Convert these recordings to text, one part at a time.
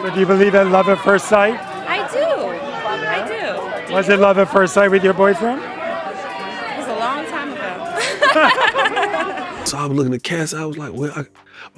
So do you believe in love at first sight? I do. I do. Was it love at first sight with your boyfriend? It was a long time ago. So I was looking at Cassie, I was like, well, I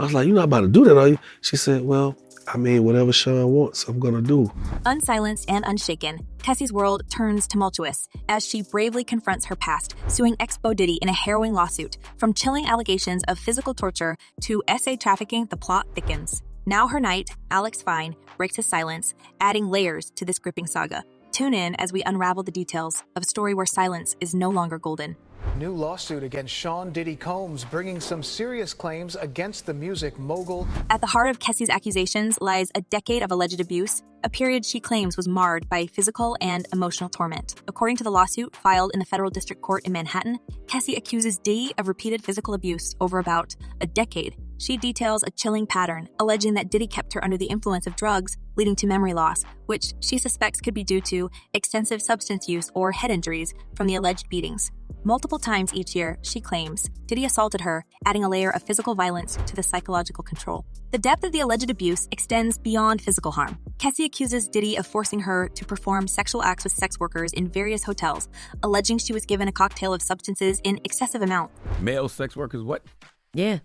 was like, you're not about to do that, are you? She said, well, I mean, whatever Sean wants, I'm gonna do. Unsilenced and unshaken, Cassie's world turns tumultuous as she bravely confronts her past, suing ex-beau Diddy in a harrowing lawsuit. From chilling allegations of physical torture to SA trafficking, the plot thickens. Now her knight, Alex Fine, breaks his silence, adding layers to this gripping saga. Tune in as we unravel the details of a story where silence is no longer golden. New lawsuit against Sean Diddy Combs, bringing some serious claims against the music mogul. At the heart of Cassie's accusations lies a decade of alleged abuse, a period she claims was marred by physical and emotional torment. According to the lawsuit filed in the federal district court in Manhattan, Cassie accuses Diddy of repeated physical abuse over about a decade. She details a chilling pattern, alleging that Diddy kept her under the influence of drugs, leading to memory loss, which she suspects could be due to extensive substance use or head injuries from the alleged beatings. Multiple times each year, she claims, Diddy assaulted her, adding a layer of physical violence to the psychological control. The depth of the alleged abuse extends beyond physical harm. Cassie accuses Diddy of forcing her to perform sexual acts with sex workers in various hotels, alleging she was given a cocktail of substances in excessive amount. Male sex workers, what? Yeah.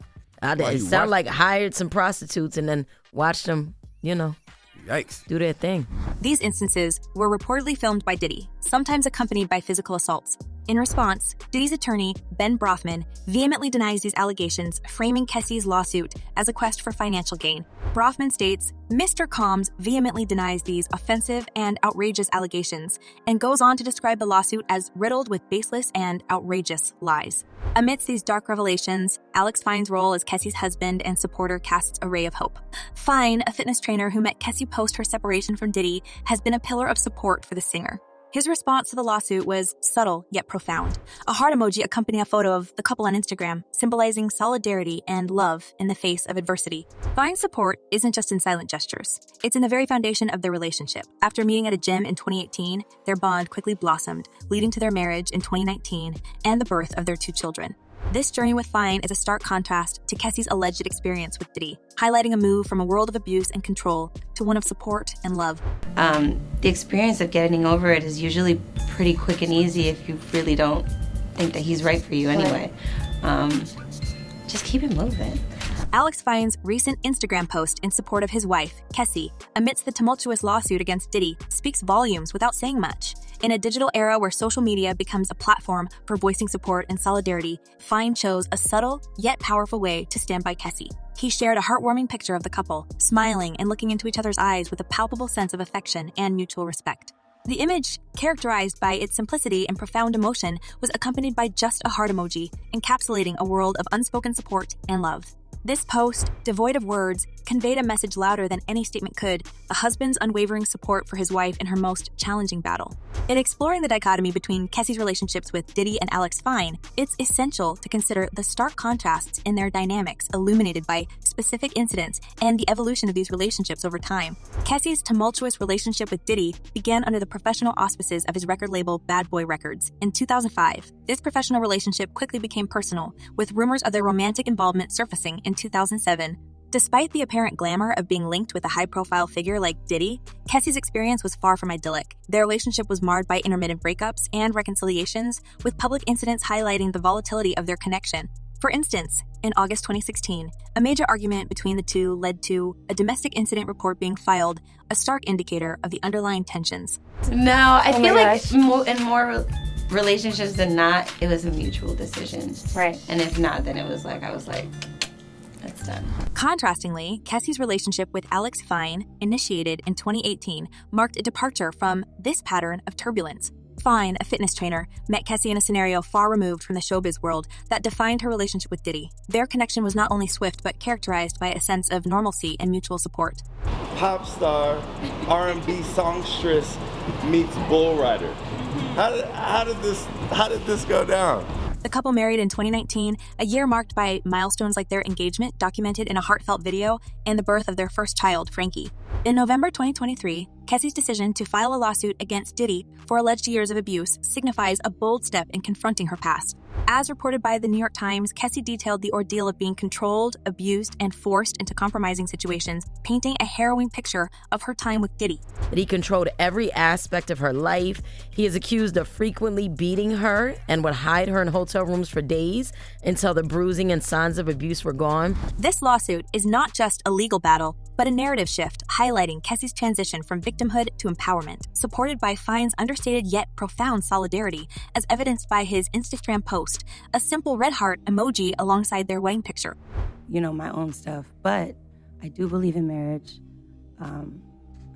It sounded like hired some prostitutes and then watched them, Yikes. do their thing. These instances were reportedly filmed by Diddy, sometimes accompanied by physical assaults. In response, Diddy's attorney, Ben Brofman, vehemently denies these allegations, framing Cassie's lawsuit as a quest for financial gain. Brofman states, Mr. Combs vehemently denies these offensive and outrageous allegations and goes on to describe the lawsuit as riddled with baseless and outrageous lies. Amidst these dark revelations, Alex Fine's role as Cassie's husband and supporter casts a ray of hope. Fine, a fitness trainer who met Cassie post her separation from Diddy, has been a pillar of support for the singer. His response to the lawsuit was subtle yet profound. A heart emoji accompanied a photo of the couple on Instagram, symbolizing solidarity and love in the face of adversity. Fine's support isn't just in silent gestures. It's in the very foundation of their relationship. After meeting at a gym in 2018, their bond quickly blossomed, leading to their marriage in 2019 and the birth of their 2 children. This journey with Fine is a stark contrast to Cassie's alleged experience with Diddy, highlighting a move from a world of abuse and control to one of support and love. The experience of getting over it is usually pretty quick and easy if you really don't think that he's right for you anyway. Just keep it moving. Alex Fine's recent Instagram post in support of his wife, Cassie, amidst the tumultuous lawsuit against Diddy, speaks volumes without saying much. In a digital era where social media becomes a platform for voicing support and solidarity, Fine chose a subtle yet powerful way to stand by Cassie. He shared a heartwarming picture of the couple, smiling and looking into each other's eyes with a palpable sense of affection and mutual respect. The image, characterized by its simplicity and profound emotion, was accompanied by just a heart emoji, encapsulating a world of unspoken support and love. This post, devoid of words, conveyed a message louder than any statement could: a husband's unwavering support for his wife in her most challenging battle. In exploring the dichotomy between Cassie's relationships with Diddy and Alex Fine, it's essential to consider the stark contrasts in their dynamics illuminated by specific incidents and the evolution of these relationships over time. Cassie's tumultuous relationship with Diddy began under the professional auspices of his record label Bad Boy Records. In 2005, this professional relationship quickly became personal, with rumors of their romantic involvement surfacing in 2007. Despite the apparent glamour of being linked with a high-profile figure like Diddy, Cassie's experience was far from idyllic. Their relationship was marred by intermittent breakups and reconciliations, with public incidents highlighting the volatility of their connection. For instance, in August 2016, a major argument between the two led to a domestic incident report being filed, a stark indicator of the underlying tensions. No, I feel like in more relationships than not, it was a mutual decision. Right. And if not, then I was like, that's done. Contrastingly, Cassie's relationship with Alex Fine, initiated in 2018, marked a departure from this pattern of turbulence. Fine, a fitness trainer, met Cassie in a scenario far removed from the showbiz world that defined her relationship with Diddy. Their connection was not only swift, but characterized by a sense of normalcy and mutual support. Pop star, R&B songstress meets bull rider. How did this go down? The couple married in 2019, a year marked by milestones like their engagement documented in a heartfelt video and the birth of their first child, Frankie. In November 2023, Cassie's decision to file a lawsuit against Diddy for alleged years of abuse signifies a bold step in confronting her past. As reported by the New York Times, Cassie detailed the ordeal of being controlled, abused, and forced into compromising situations, painting a harrowing picture of her time with Diddy. That he controlled every aspect of her life. He is accused of frequently beating her and would hide her in hotel rooms for days until the bruising and signs of abuse were gone. This lawsuit is not just a legal battle, but a narrative shift highlighting Cassie's transition from victimhood to empowerment, supported by Fine's understated yet profound solidarity, as evidenced by his Instagram post, a simple red heart emoji alongside their wedding picture. You know, my own stuff, but I do believe in marriage.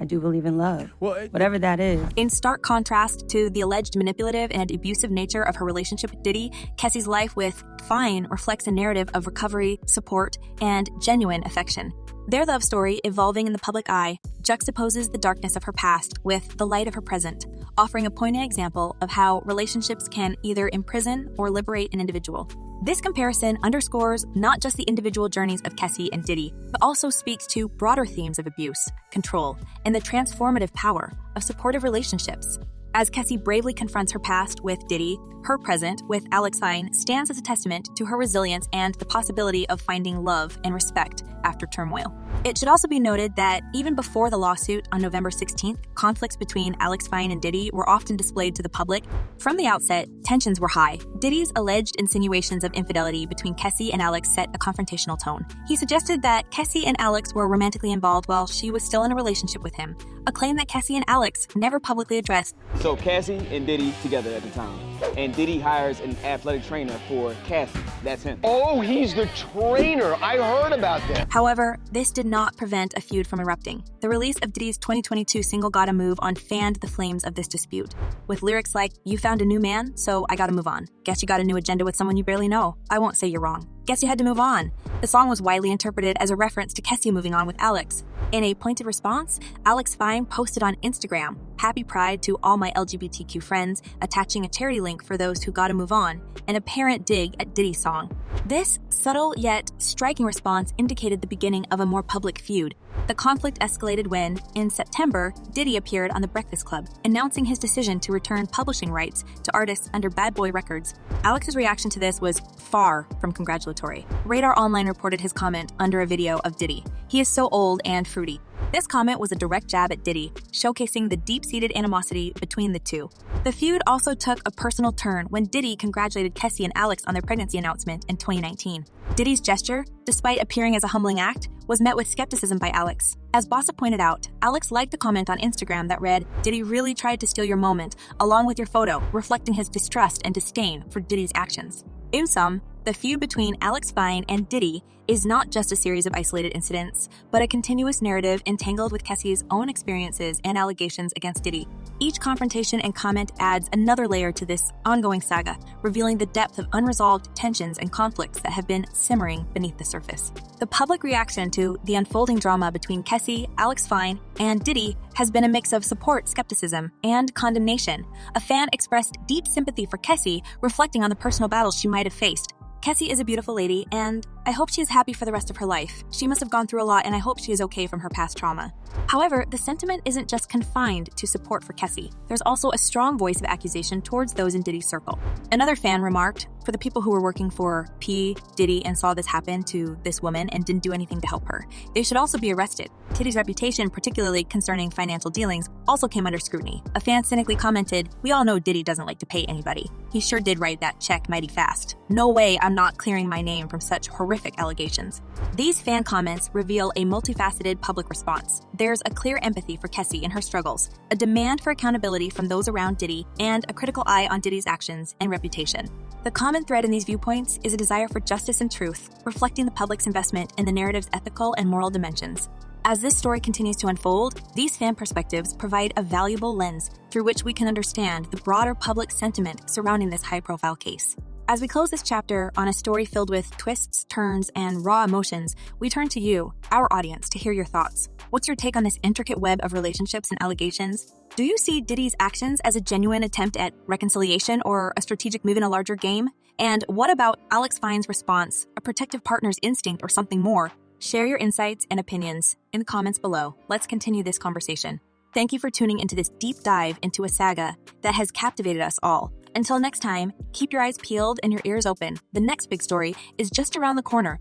I do believe in love, whatever that is. In stark contrast to the alleged manipulative and abusive nature of her relationship with Diddy, Cassie's life with Fine reflects a narrative of recovery, support, and genuine affection. Their love story, evolving in the public eye, juxtaposes the darkness of her past with the light of her present, offering a poignant example of how relationships can either imprison or liberate an individual. This comparison underscores not just the individual journeys of Cassie and Diddy, but also speaks to broader themes of abuse, control, and the transformative power of supportive relationships. As Cassie bravely confronts her past with Diddy, her present with Alex Fine stands as a testament to her resilience and the possibility of finding love and respect after turmoil. It should also be noted that even before the lawsuit on November 16th, conflicts between Alex Fine and Diddy were often displayed to the public. From the outset, tensions were high. Diddy's alleged insinuations of infidelity between Cassie and Alex set a confrontational tone. He suggested that Cassie and Alex were romantically involved while she was still in a relationship with him, a claim that Cassie and Alex never publicly addressed. So Cassie and Diddy together at the time. And Diddy hires an athletic trainer for Cassie. That's him. Oh, he's the trainer. I heard about that. However, this did not prevent a feud from erupting. The release of Diddy's 2022 single Gotta Move On fanned the flames of this dispute, with lyrics like, "You found a new man, so I gotta move on. Guess you got a new agenda with someone you barely know. I won't say you're wrong. Guess you had to move on." The song was widely interpreted as a reference to Cassie moving on with Alex. In a pointed response, Alex Fine posted on Instagram, "Happy Pride to all my LGBTQ friends," attaching a charity link for those who gotta move on, an apparent dig at Diddy's song. This subtle yet striking response indicated the beginning of a more public feud. The conflict escalated when, in September, Diddy appeared on The Breakfast Club, announcing his decision to return publishing rights to artists under Bad Boy Records. Alex's reaction to this was far from congratulatory. Radar Online reported his comment under a video of Diddy. "He is so old and fruity." This comment was a direct jab at Diddy, showcasing the deep-seated animosity between the two. The feud also took a personal turn when Diddy congratulated Cassie and Alex on their pregnancy announcement in 2019. Diddy's gesture, despite appearing as a humbling act, was met with skepticism by Alex. As Bossa pointed out, Alex liked the comment on Instagram that read, "Diddy really tried to steal your moment, along with your photo, reflecting his distrust and disdain for Diddy's actions." In sum, the feud between Alex Fine and Diddy is not just a series of isolated incidents, but a continuous narrative entangled with Cassie's own experiences and allegations against Diddy. Each confrontation and comment adds another layer to this ongoing saga, revealing the depth of unresolved tensions and conflicts that have been simmering beneath the surface. The public reaction to the unfolding drama between Cassie, Alex Fine, and Diddy has been a mix of support, skepticism, and condemnation. A fan expressed deep sympathy for Cassie, reflecting on the personal battles she might have faced. "Cassie is a beautiful lady, and I hope she is happy for the rest of her life. She must have gone through a lot, and I hope she is okay from her past trauma." However, the sentiment isn't just confined to support for Cassie. There's also a strong voice of accusation towards those in Diddy's circle. Another fan remarked, "For the people who were working for P, Diddy, and saw this happen to this woman and didn't do anything to help her, they should also be arrested." Diddy's reputation, particularly concerning financial dealings, also came under scrutiny. A fan cynically commented, "We all know Diddy doesn't like to pay anybody. He sure did write that check mighty fast. No way I'm not clearing my name from such horrific allegations." These fan comments reveal a multifaceted public response. There's a clear empathy for Cassie and her struggles, a demand for accountability from those around Diddy, and a critical eye on Diddy's actions and reputation. The common thread in these viewpoints is a desire for justice and truth, reflecting the public's investment in the narrative's ethical and moral dimensions. As this story continues to unfold, these fan perspectives provide a valuable lens through which we can understand the broader public sentiment surrounding this high-profile case. As we close this chapter on a story filled with twists, turns, and raw emotions, we turn to you, our audience, to hear your thoughts. What's your take on this intricate web of relationships and allegations? Do you see Diddy's actions as a genuine attempt at reconciliation or a strategic move in a larger game? And what about Alex Fine's response, a protective partner's instinct, or something more? Share your insights and opinions in the comments below. Let's continue this conversation. Thank you for tuning into this deep dive into a saga that has captivated us all. Until next time, keep your eyes peeled and your ears open. The next big story is just around the corner.